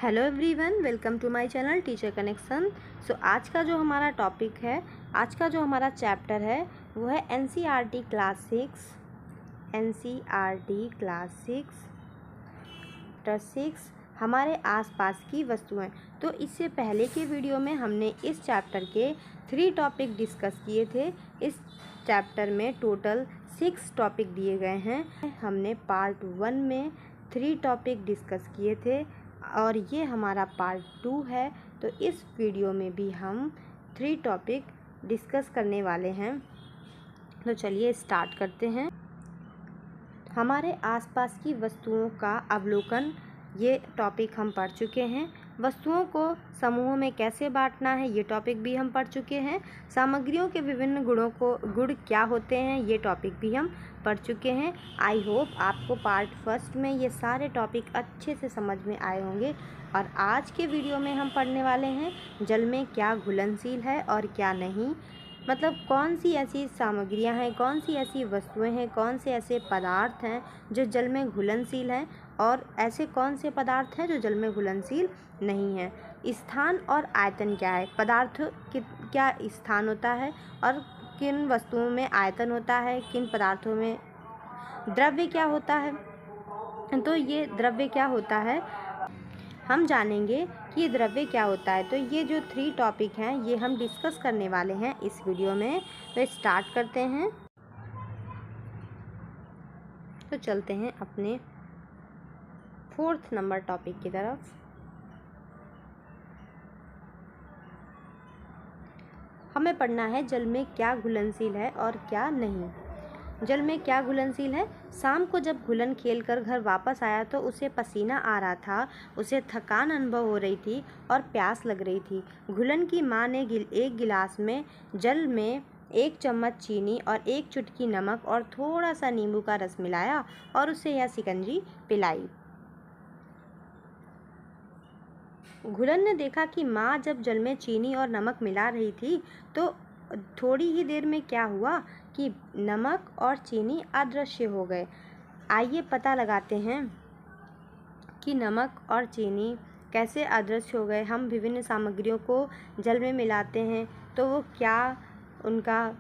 Hello everyone, welcome to my channel teacher connection. So आज का जो हमारा टॉपिक है, आज का जो हमारा चैप्टर है वो है एनसीईआरटी क्लास 6 हमारे आसपास की वस्तुएं। तो इससे पहले के वीडियो में हमने इस चैप्टर के 3 टॉपिक डिस्कस किए थे। इस चैप्टर में टोटल 6 टॉपिक दिए गए हैं। हमने पार्ट 1 में 3 टॉपिक डिस्कस किए थे और ये हमारा पार्ट 2 है। तो इस वीडियो में भी हम 3 टॉपिक डिस्कस करने वाले हैं। तो चलिए स्टार्ट करते हैं। हमारे आसपास की वस्तुओं का अवलोकन, ये टॉपिक हम पढ़ चुके हैं। वस्तुओं को समूहों में कैसे बांटना है, ये टॉपिक भी हम पढ़ चुके हैं। सामग्रियों के विभिन्न गुण क्या होते हैं, ये टॉपिक भी हम पढ़ चुके हैं। आई होप आपको पार्ट 1 में ये सारे टॉपिक अच्छे से समझ में आए होंगे। और आज के वीडियो में हम पढ़ने वाले हैं जल में क्या घुलनशील है और क्या नहीं। मतलब कौन सी ऐसी सामग्रियां हैं, कौन सी ऐसी वस्तुएं हैं, कौन से ऐसे पदार्थ हैं जो जल में घुलनशील हैं और ऐसे कौन से पदार्थ हैं जो जल में घुलनशील नहीं हैं। स्थान और आयतन क्या है, पदार्थ क्या स्थान होता है और किन वस्तुओं में आयतन होता है, किन पदार्थों में द्रव्य क्या होता है। तो ये द्रव्य क्या होता है हम जानेंगे कि ये द्रव्य क्या होता है। तो ये जो 3 टॉपिक हैं ये हम डिस्कस करने वाले हैं इस वीडियो में। तो स्टार्ट करते हैं। तो चलते हैं अपने 4th नंबर टॉपिक की तरफ। हमें पढ़ना है जल में क्या घुलनशील है और क्या नहीं। जल में क्या घुलनशील है। शाम को जब घुलन खेलकर घर वापस आया तो उसे पसीना आ रहा था, उसे थकान अनुभव हो रही थी और प्यास लग रही थी। घुलन की माँ ने एक गिलास में जल में 1 चम्मच चीनी और 1 चुटकी नमक और थोड़ा सा नींबू का रस मिलाया और उसे यह शिकंजी पिलाई। घुलन ने देखा कि माँ जब जल में चीनी और नमक मिला रही थी तो थोड़ी ही देर में क्या हुआ कि नमक और चीनी अदृश्य हो गए। आइए पता लगाते हैं कि नमक और चीनी कैसे अदृश्य हो गए। हम विभिन्न सामग्रियों को जल में मिलाते हैं तो वो उनका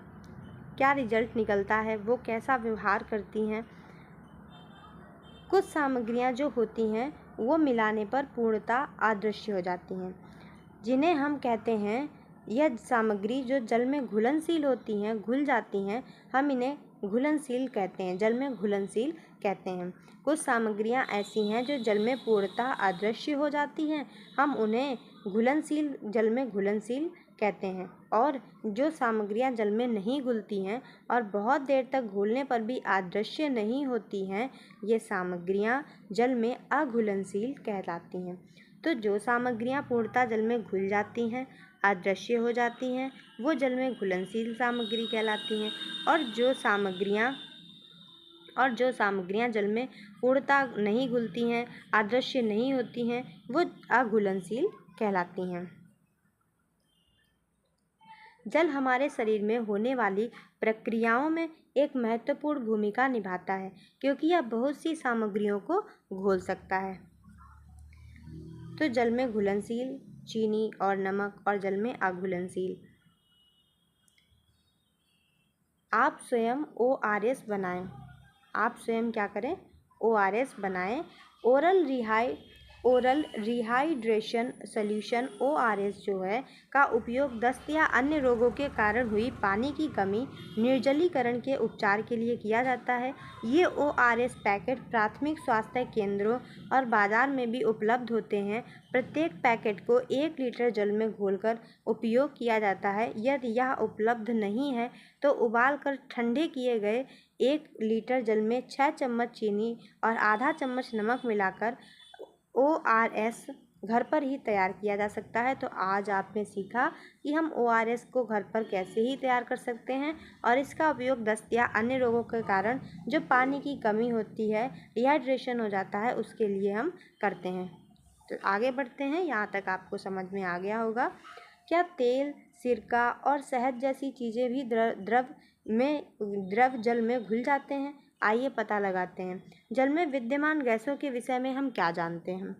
क्या रिजल्ट निकलता है, वो कैसा व्यवहार करती हैं। कुछ सामग्रियां जो होती हैं वो मिलाने पर पूर्णतः अदृश्य हो जाती हैं, जिन्हें हम कहते हैं यह सामग्री जो जल में घुलनशील होती हैं, घुल जाती हैं, हम इन्हें घुलनशील कहते हैं, जल में घुलनशील कहते हैं। कुछ सामग्रियां ऐसी हैं जो जल में पूर्णतः अदृश्य हो जाती हैं, हम उन्हें जल में घुलनशील कहते हैं। और जो सामग्रियां जल में नहीं घुलती हैं और बहुत देर तक घुलने पर भी अदृश्य नहीं होती हैं, ये सामग्रियां जल में अघुलनशील कहलाती हैं। तो जो सामग्रियां पूर्णतः जल में घुल जाती हैं, अदृश्य हो जाती हैं, वो जल में घुलनशील सामग्री कहलाती हैं। और जो सामग्रियां जल में पूर्णतः नहीं घुलती हैं, अदृश्य नहीं होती हैं, वो अघुलनशील कहलाती हैं। जल हमारे शरीर में होने वाली प्रक्रियाओं में एक महत्वपूर्ण भूमिका निभाता है, क्योंकि यह बहुत सी सामग्रियों को घोल सकता है। तो जल में घुलनशील चीनी और नमक और जल में अघुलनशील। आप स्वयं ORS बनाएं। आप स्वयं क्या करें, ORS बनाएं। ओरल रिहाइड्रेशन सॉल्यूशन ORS जो है का उपयोग दस्त या अन्य रोगों के कारण हुई पानी की कमी निर्जलीकरण के उपचार के लिए किया जाता है। ये ORS पैकेट प्राथमिक स्वास्थ्य केंद्रों और बाजार में भी उपलब्ध होते हैं। प्रत्येक पैकेट को 1 लीटर जल में घोलकर उपयोग किया जाता है। यदि यह उपलब्ध नहीं है तो उबाल कर ठंडे किए गए 1 लीटर जल में 6 चम्मच चीनी और आधा चम्मच नमक मिलाकर ORS घर पर ही तैयार किया जा सकता है। तो आज आपने सीखा कि हम ORS को घर पर कैसे ही तैयार कर सकते हैं और इसका उपयोग दस्त या अन्य रोगों के कारण जो पानी की कमी होती है, डिहाइड्रेशन हो जाता है, उसके लिए हम करते हैं। तो आगे बढ़ते हैं। यहाँ तक आपको समझ में आ गया होगा। क्या तेल, सिरका और शहद जैसी चीज़ें भी द्रव जल में घुल जाते हैं? आइए पता लगाते हैं। जल में विद्यमान गैसों के विषय में हम क्या जानते हैं।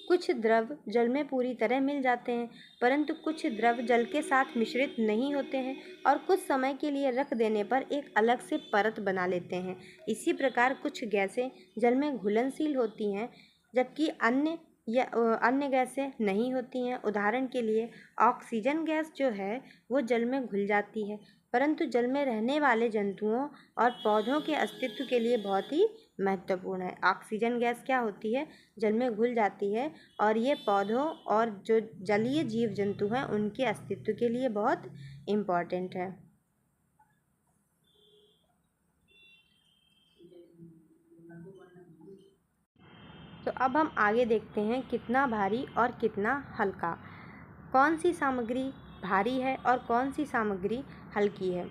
कुछ द्रव जल में पूरी तरह मिल जाते हैं, परंतु कुछ द्रव जल के साथ मिश्रित नहीं होते हैं और कुछ समय के लिए रख देने पर एक अलग से परत बना लेते हैं। इसी प्रकार कुछ गैसें जल में घुलनशील होती हैं, जबकि अन्य गैसें नहीं होती हैं। उदाहरण के लिए ऑक्सीजन गैस जो है वो जल में घुल जाती है, परंतु जल में रहने वाले जंतुओं और पौधों के अस्तित्व के लिए बहुत ही महत्वपूर्ण है। ऑक्सीजन गैस क्या होती है, जल में घुल जाती है और ये पौधों और जो जलीय जीव जंतु हैं उनके अस्तित्व के लिए बहुत इम्पॉर्टेंट है। तो अब हम आगे देखते हैं कितना भारी और कितना हल्का। कौन सी सामग्री भारी है और कौन सी सामग्री हल्की है।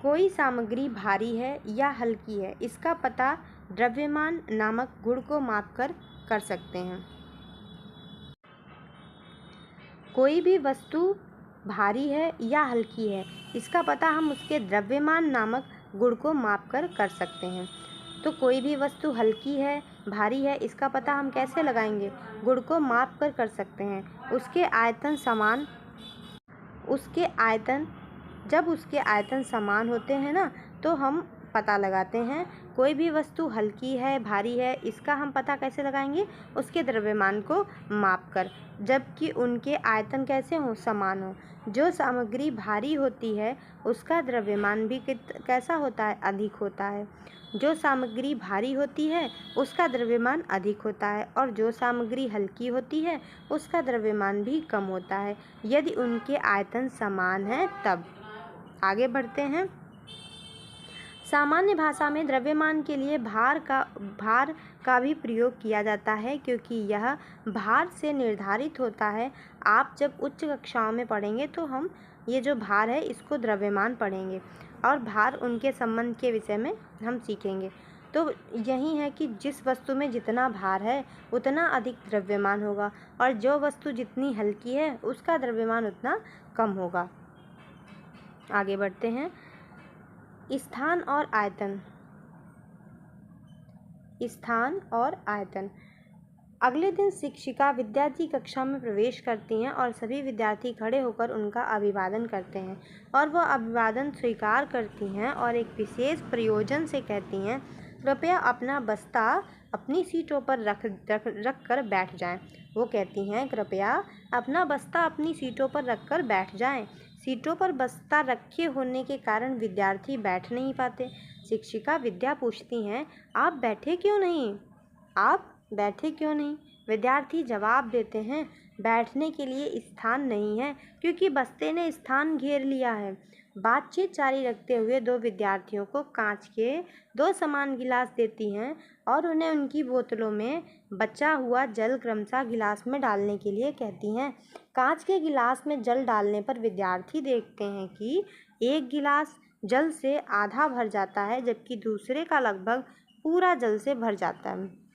कोई सामग्री भारी है या हल्की है, इसका पता द्रव्यमान नामक गुण को मापकर कर सकते हैं। कोई भी वस्तु भारी है या हल्की है, इसका पता हम उसके द्रव्यमान नामक गुण को मापकर कर सकते हैं। तो कोई भी वस्तु हल्की है, भारी है, इसका पता हम कैसे लगाएंगे, गुण को माप कर सकते हैं। जब उसके आयतन समान होते हैं ना, तो हम पता लगाते हैं। कोई भी वस्तु हल्की है, भारी है, इसका हम पता कैसे लगाएंगे, उसके द्रव्यमान को माप कर, जबकि उनके आयतन कैसे हों, समान हों। जो सामग्री भारी होती है उसका द्रव्यमान भी कैसा होता है, अधिक होता है। जो सामग्री भारी होती है उसका द्रव्यमान अधिक होता है और जो सामग्री हल्की होती है उसका द्रव्यमान भी कम होता है, यदि उनके आयतन समान हैं तब। आगे बढ़ते हैं। सामान्य भाषा में द्रव्यमान के लिए भार का भी प्रयोग किया जाता है, क्योंकि यह भार से निर्धारित होता है। आप जब उच्च कक्षाओं में पढ़ेंगे तो हम ये जो भार है इसको द्रव्यमान पढ़ेंगे और भार उनके संबंध के विषय में हम सीखेंगे। तो यही है कि जिस वस्तु में जितना भार है उतना अधिक द्रव्यमान होगा और जो वस्तु जितनी हल्की है उसका द्रव्यमान उतना कम होगा। आगे बढ़ते हैं। स्थान और आयतन। अगले दिन शिक्षिका विद्यार्थी कक्षा में प्रवेश करती हैं और सभी विद्यार्थी खड़े होकर उनका अभिवादन करते हैं और वह अभिवादन स्वीकार करती हैं और एक विशेष प्रयोजन से कहती हैं, कृपया अपना बस्ता अपनी सीटों पर रख कर बैठ जाएं। वो कहती हैं, कृपया अपना बस्ता अपनी सीटों पर रख कर बैठ जाएं। सीटों पर बस्ता रखे होने के कारण विद्यार्थी बैठ नहीं पाते। शिक्षिका विद्या पूछती हैं, आप बैठे क्यों नहीं? विद्यार्थी जवाब देते हैं, बैठने के लिए स्थान नहीं है, क्योंकि बस्ते ने स्थान घेर लिया है। बातचीत जारी रखते हुए दो विद्यार्थियों को कांच के 2 समान गिलास देती हैं और उन्हें उनकी बोतलों में बचा हुआ जल क्रमशः गिलास में डालने के लिए कहती हैं। कांच के गिलास में जल डालने पर विद्यार्थी देखते हैं कि एक गिलास जल से आधा भर जाता है, जबकि दूसरे का लगभग पूरा जल से भर जाता है।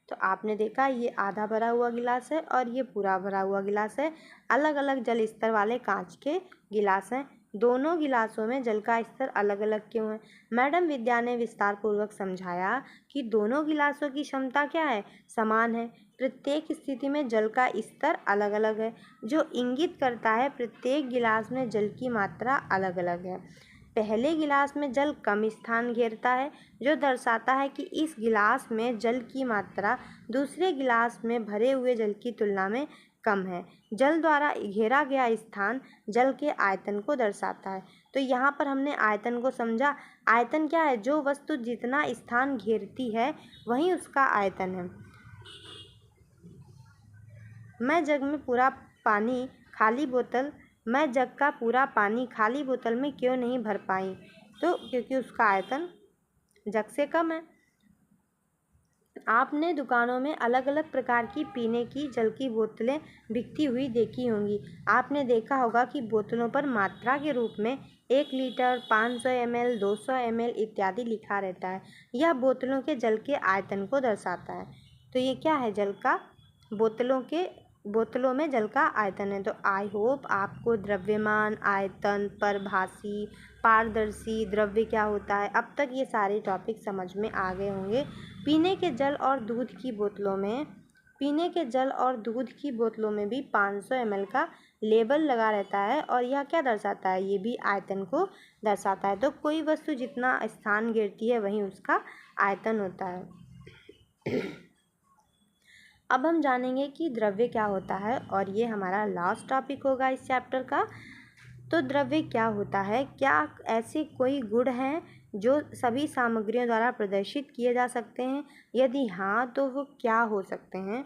तो आपने देखा, ये आधा भरा हुआ गिलास है और ये पूरा भरा हुआ गिलास है। अलग अलग जल स्तर वाले कांच के गिलास हैं। दोनों गिलासों में जल का स्तर अलग अलग क्यों है? मैडम विद्या ने विस्तार पूर्वक समझाया कि दोनों गिलासों की क्षमता क्या है, समान है। प्रत्येक स्थिति में जल का स्तर अलग अलग है, जो इंगित करता है प्रत्येक गिलास में जल की मात्रा अलग अलग है। पहले गिलास में जल कम स्थान घेरता है, जो दर्शाता है कि इस गिलास में जल की मात्रा दूसरे गिलास में भरे हुए जल की तुलना में कम है। जल द्वारा घेरा गया स्थान जल के आयतन को दर्शाता है। तो यहाँ पर हमने आयतन को समझा। आयतन क्या है? जो वस्तु जितना स्थान घेरती है वही उसका आयतन है। मैं जग का पूरा पानी खाली बोतल में क्यों नहीं भर पाई? तो क्योंकि उसका आयतन जग से कम है। आपने दुकानों में अलग अलग प्रकार की पीने की जल की बोतलें बिकती हुई देखी होंगी। आपने देखा होगा कि बोतलों पर मात्रा के रूप में 1 लीटर, 500 ml, 200 ml इत्यादि लिखा रहता है। यह बोतलों के जल के आयतन को दर्शाता है। तो ये क्या है? जल का बोतलों में जल का आयतन है। तो आई होप आपको द्रव्यमान, आयतन, परभाषी पारदर्शी द्रव्य क्या होता है। अब तक ये सारे टॉपिक समझ में आ गए होंगे। पीने के जल और दूध की बोतलों में भी 500 ml का लेबल लगा रहता है और यह क्या दर्शाता है, ये भी आयतन को दर्शाता है। तो कोई वस्तु जितना स्थान घेरती है वहीं उसका आयतन होता है। अब हम जानेंगे कि द्रव्य क्या होता है और ये हमारा लास्ट टॉपिक होगा इस चैप्टर का। तो द्रव्य क्या होता है, क्या ऐसे कोई गुण हैं जो सभी सामग्रियों द्वारा प्रदर्शित किए जा सकते हैं? यदि हाँ तो वो क्या हो सकते हैं?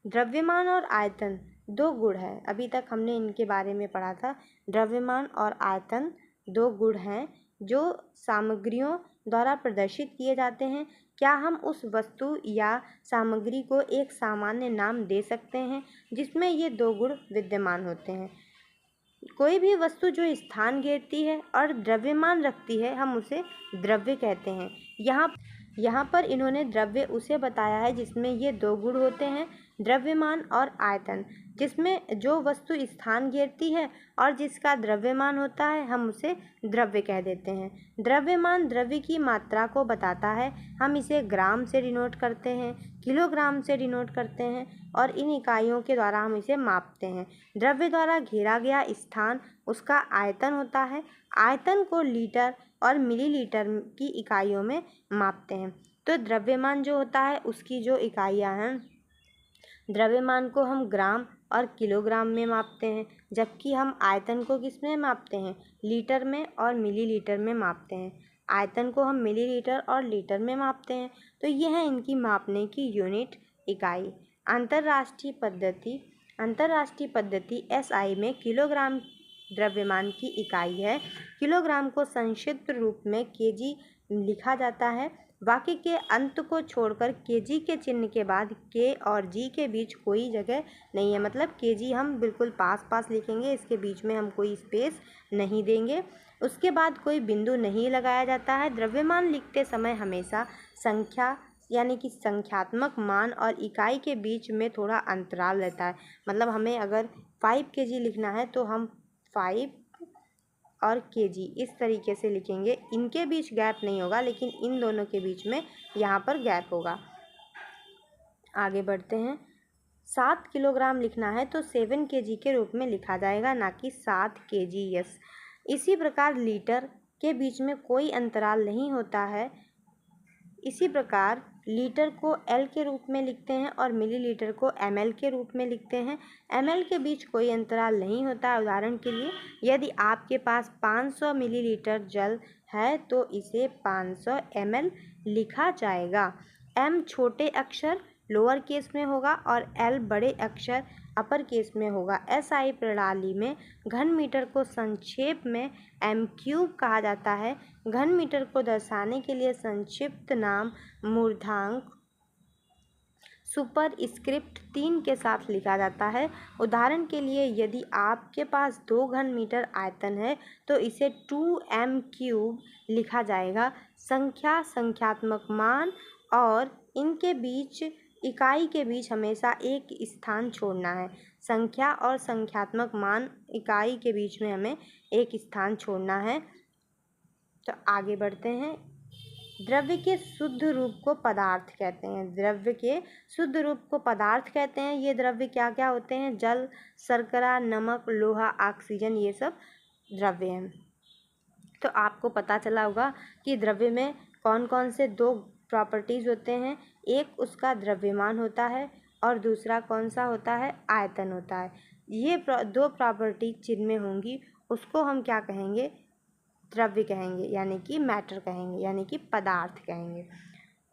द्रव्यमान और आयतन दो गुण हैं, अभी तक हमने इनके बारे में पढ़ा था। द्रव्यमान और आयतन दो गुण हैं जो सामग्रियों द्वारा प्रदर्शित किए जाते हैं। क्या हम उस वस्तु या सामग्री को एक सामान्य नाम दे सकते हैं जिसमें ये दो गुण विद्यमान होते हैं? कोई भी वस्तु जो स्थान घेरती है और द्रव्यमान रखती है हम उसे द्रव्य कहते हैं। यहाँ पर इन्होंने द्रव्य उसे बताया है जिसमें ये दो गुण होते हैं, द्रव्यमान और आयतन। जिसमें जो वस्तु स्थान घेरती है और जिसका द्रव्यमान होता है हम उसे द्रव्य कह देते हैं। द्रव्यमान द्रव्य की मात्रा को बताता है, हम इसे ग्राम से डिनोट करते हैं, किलोग्राम से डिनोट करते हैं और इन इकाइयों के द्वारा हम इसे मापते हैं। द्रव्य द्वारा घेरा गया स्थान उसका आयतन होता है। आयतन को लीटर और मिलीलीटर की इकाइयों में मापते हैं। तो द्रव्यमान जो होता है उसकी जो इकाइयाँ हैं, द्रव्यमान को हम ग्राम और किलोग्राम में मापते हैं, जबकि हम आयतन को किस में मापते हैं, लीटर में और मिलीलीटर में मापते हैं। आयतन को हम मिलीलीटर और लीटर में मापते हैं। तो ये है इनकी मापने की यूनिट इकाई। अंतर्राष्ट्रीय पद्धति SI में किलोग्राम द्रव्यमान की इकाई है। किलोग्राम को संक्षिप्त रूप में केजी लिखा जाता है। वाक्य के अंत को छोड़कर केजी के चिन्ह के बाद के और जी के बीच कोई जगह नहीं है, मतलब केजी हम बिल्कुल पास लिखेंगे, इसके बीच में हम कोई स्पेस नहीं देंगे। उसके बाद कोई बिंदु नहीं लगाया जाता है। द्रव्यमान लिखते समय हमेशा संख्या यानी कि संख्यात्मक मान और इकाई के बीच में थोड़ा अंतराल रहता है। मतलब हमें अगर 5 kg लिखना है तो हम 5 और kg इस तरीके से लिखेंगे। इनके बीच गैप नहीं होगा, लेकिन इन दोनों के बीच में यहाँ पर गैप होगा। आगे बढ़ते हैं। 7 किलोग्राम लिखना है तो 7 kg के रूप में लिखा जाएगा, ना कि 7 kgs। इसी प्रकार लीटर के बीच में कोई अंतराल नहीं होता है। इसी प्रकार लीटर को L के रूप में लिखते हैं और मिलीलीटर को ml के रूप में लिखते हैं। ml के बीच कोई अंतराल नहीं होता है। उदाहरण के लिए यदि आपके पास 500 मिलीलीटर जल है तो इसे 500 ml लिखा जाएगा। m छोटे अक्षर लोअर केस में होगा और L बड़े अक्षर अपर केस में होगा। SI प्रणाली में घन मीटर को संक्षेप में m³ कहा जाता है। घन मीटर को दर्शाने के लिए संक्षिप्त नाम मूर्धांक सुपरस्क्रिप्ट 3 के साथ लिखा जाता है। उदाहरण के लिए यदि आपके पास 2 घन मीटर आयतन है तो इसे 2m³ लिखा जाएगा। संख्या, संख्यात्मक मान और इनके बीच इकाई के बीच हमेशा एक स्थान छोड़ना है। संख्या और संख्यात्मक मान इकाई के बीच में हमें एक स्थान छोड़ना है। तो आगे बढ़ते हैं। द्रव्य के शुद्ध रूप को पदार्थ कहते हैं। द्रव्य के शुद्ध रूप को पदार्थ कहते हैं। ये द्रव्य क्या क्या होते हैं? जल, शर्करा, नमक, लोहा, ऑक्सीजन, ये सब द्रव्य हैं। तो आपको पता चला होगा कि द्रव्य में कौन कौन से दो प्रॉपर्टीज़ होते हैं। एक उसका द्रव्यमान होता है और दूसरा कौन सा होता है? आयतन होता है। ये दो प्रॉपर्टी जिनमें होंगी उसको हम क्या कहेंगे? द्रव्य कहेंगे, यानी कि मैटर कहेंगे, यानी कि पदार्थ कहेंगे।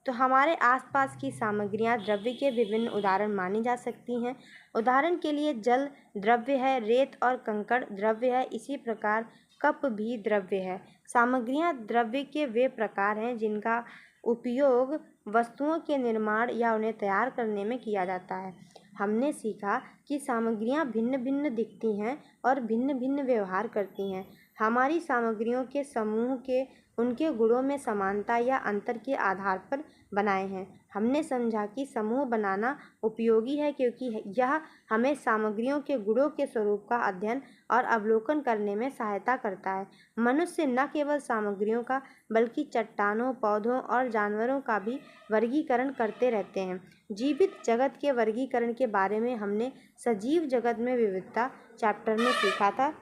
तो हमारे आसपास की सामग्रियां द्रव्य के विभिन्न उदाहरण मानी जा सकती हैं। उदाहरण के लिए जल द्रव्य है, रेत और कंकड़ द्रव्य है, इसी प्रकार कप भी द्रव्य है। सामग्रियां द्रव्य के वे प्रकार हैं जिनका उपयोग वस्तुओं के निर्माण या उन्हें तैयार करने में किया जाता है। हमने सीखा कि सामग्रियां भिन्न भिन्न दिखती हैं और भिन्न भिन्न व्यवहार करती हैं। हमारी सामग्रियों के समूह के उनके गुणों में समानता या अंतर के आधार पर बनाए हैं। हमने समझा कि समूह बनाना उपयोगी है क्योंकि यह हमें सामग्रियों के गुणों के स्वरूप का अध्ययन और अवलोकन करने में सहायता करता है। मनुष्य न केवल सामग्रियों का बल्कि चट्टानों, पौधों और जानवरों का भी वर्गीकरण करते रहते हैं। जीवित जगत के वर्गीकरण के बारे में हमने सजीव जगत में विविधता चैप्टर में सीखा था।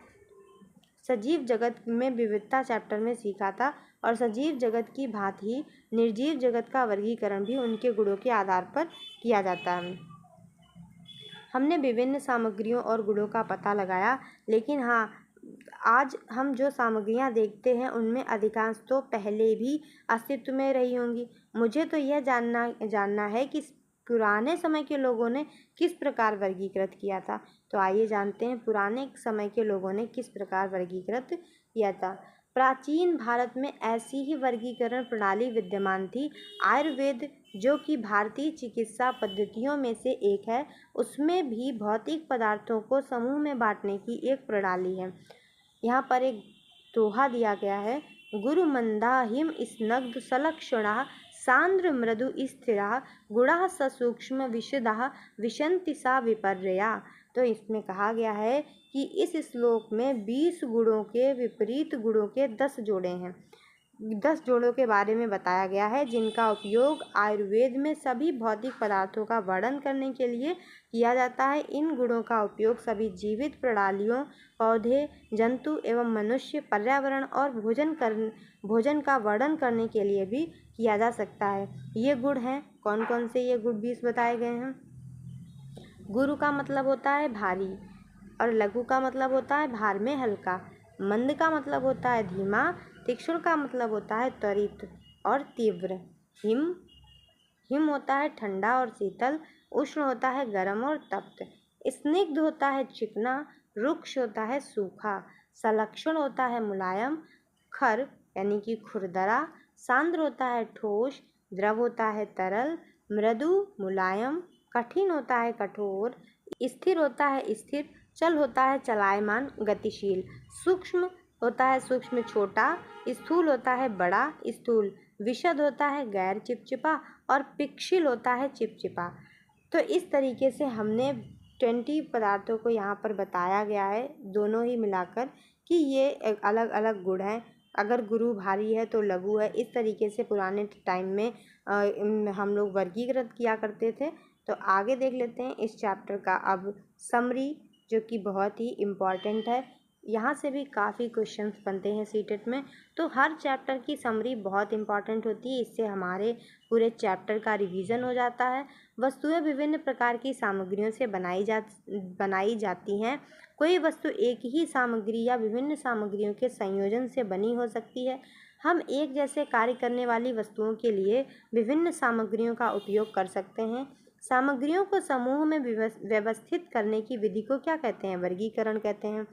और सजीव जगत की भांति ही निर्जीव जगत का वर्गीकरण भी उनके गुणों के आधार पर किया जाता है। हमने विभिन्न सामग्रियों और गुणों का पता लगाया, लेकिन हाँ, आज हम जो सामग्रियाँ देखते हैं उनमें अधिकांश तो पहले भी अस्तित्व में रही होंगी। मुझे तो यह जानना है कि पुराने समय के लोगों ने किस प्रकार वर्गीकृत किया था। तो आइए जानते हैं पुराने समय के लोगों ने किस प्रकार वर्गीकृत किया था। प्राचीन भारत में ऐसी ही वर्गीकरण प्रणाली विद्यमान थी। आयुर्वेद, जो कि भारतीय चिकित्सा पद्धतियों में से एक है, उसमें भी भौतिक पदार्थों को समूह में बांटने की एक प्रणाली है। यहाँ पर एक दोहा दिया गया है, गुरु मंदा हिम स्नग्ध सलक्षणा सांद्र मृदु स्थिरा गुणा सूक्ष्म विशदा विशंति सा विपर्या। तो इसमें कहा गया है कि इस श्लोक में 20 गुणों के विपरीत गुणों के 10 जोड़े हैं। 10 जोड़ों के बारे में बताया गया है, जिनका उपयोग आयुर्वेद में सभी भौतिक पदार्थों का वर्णन करने के लिए किया जाता है। इन गुणों का उपयोग सभी जीवित प्रणालियों, पौधे, जंतु एवं मनुष्य, पर्यावरण और भोजन का वर्णन करने के लिए भी किया जा सकता है। ये गुण हैं, कौन कौन से ये गुण 20 बताए गए हैं। गुरु का मतलब होता है भारी, और लघु का मतलब होता है भार में हल्का। मंद का मतलब होता है धीमा। तीक्ष्ण का मतलब होता है त्वरित और तीव्र। हिम होता है ठंडा और शीतल। उष्ण होता है गर्म और तप्त। स्निग्ध होता है चिकना। रुक्ष होता है सूखा। सलक्षण होता है मुलायम। खर यानी कि खुरदरा। सांद्र होता है ठोस। द्रव होता है तरल। मृदु मुलायम। कठिन होता है कठोर। स्थिर होता है स्थिर। चल होता है चलायमान गतिशील। सूक्ष्म होता है सूक्ष्म छोटा। स्थूल होता है बड़ा स्थूल। विशद होता है गैर चिपचिपा, और पिक्षिल होता है चिपचिपा। तो इस तरीके से हमने 20 पदार्थों को यहाँ पर बताया गया है, दोनों ही मिलाकर, कि ये अलग अलग गुण हैं। अगर गुरु भारी है तो लघु है। इस तरीके से पुराने टाइम में हम लोग वर्गीकृत किया करते थे। तो आगे देख लेते हैं इस चैप्टर का अब समरी, जो कि बहुत ही इम्पॉर्टेंट है। यहाँ से भी काफ़ी क्वेश्चंस बनते हैं सीटेट में। तो हर चैप्टर की समरी बहुत इम्पॉर्टेंट होती है, इससे हमारे पूरे चैप्टर का रिवीजन हो जाता है। वस्तुएं विभिन्न प्रकार की सामग्रियों से बनाई जाती हैं। कोई वस्तु एक ही सामग्री या विभिन्न सामग्रियों के संयोजन से बनी हो सकती है। हम एक जैसे कार्य करने वाली वस्तुओं के लिए विभिन्न सामग्रियों का उपयोग कर सकते हैं। सामग्रियों को समूह में व्यवस्थित करने की विधि को क्या कहते हैं? वर्गीकरण कहते हैं।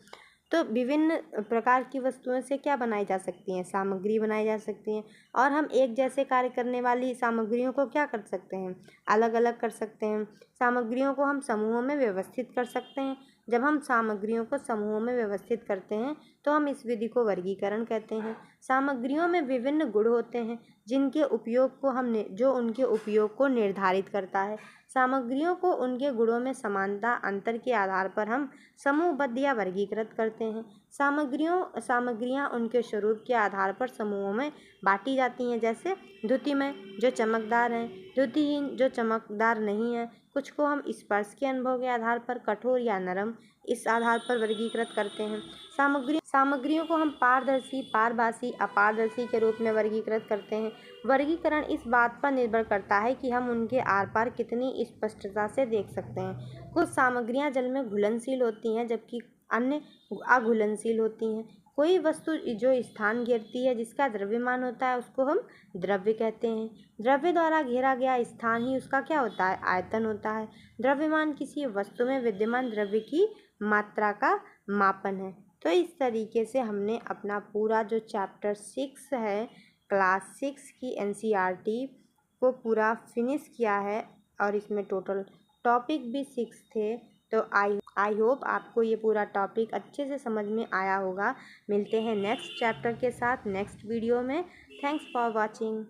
तो विभिन्न प्रकार की वस्तुओं से क्या बनाई जा सकती हैं? सामग्री बनाई जा सकती हैं। और हम एक जैसे कार्य करने वाली सामग्रियों को क्या कर सकते हैं? अलग अलग कर सकते हैं। सामग्रियों को हम समूहों में व्यवस्थित कर सकते हैं। जब हम सामग्रियों को समूहों में व्यवस्थित करते हैं तो हम इस विधि को वर्गीकरण कहते हैं। सामग्रियों में विभिन्न गुण होते हैं जो उनके उपयोग को निर्धारित करता है। सामग्रियों को उनके गुणों में समानता, अंतर के आधार पर हम समूहबद्ध या वर्गीकृत करते हैं। सामग्रियाँ उनके स्वरूप के आधार पर समूहों में बांटी जाती हैं, जैसे द्युतिमय जो चमकदार हैं, द्युतिहीन जो चमकदार नहीं है। कुछ को हम स्पर्श के अनुभव के आधार पर कठोर या नरम इस आधार पर वर्गीकृत करते हैं। सामग्रियों को हम पारदर्शी, पारभासी, अपारदर्शी के रूप में वर्गीकृत करते हैं। वर्गीकरण इस बात पर निर्भर करता है कि हम उनके आर पार कितनी स्पष्टता से देख सकते हैं। कुछ सामग्रियां जल में घुलनशील होती हैं, जबकि अन्य अघुलनशील होती हैं। कोई वस्तु जो स्थान घेरती है, जिसका द्रव्यमान होता है, उसको हम द्रव्य कहते हैं। द्रव्य द्वारा घेरा गया स्थान ही उसका क्या होता है? आयतन होता है। द्रव्यमान किसी वस्तु में विद्यमान द्रव्य की मात्रा का मापन है। तो इस तरीके से हमने अपना पूरा जो चैप्टर 6 है, क्लास 6 की NCERT को पूरा फिनिश किया है, और इसमें टोटल टॉपिक भी 6 थे। तो आई आई होप आपको ये पूरा टॉपिक अच्छे से समझ में आया होगा। मिलते हैं नेक्स्ट चैप्टर के साथ नेक्स्ट वीडियो में। Thanks for watching.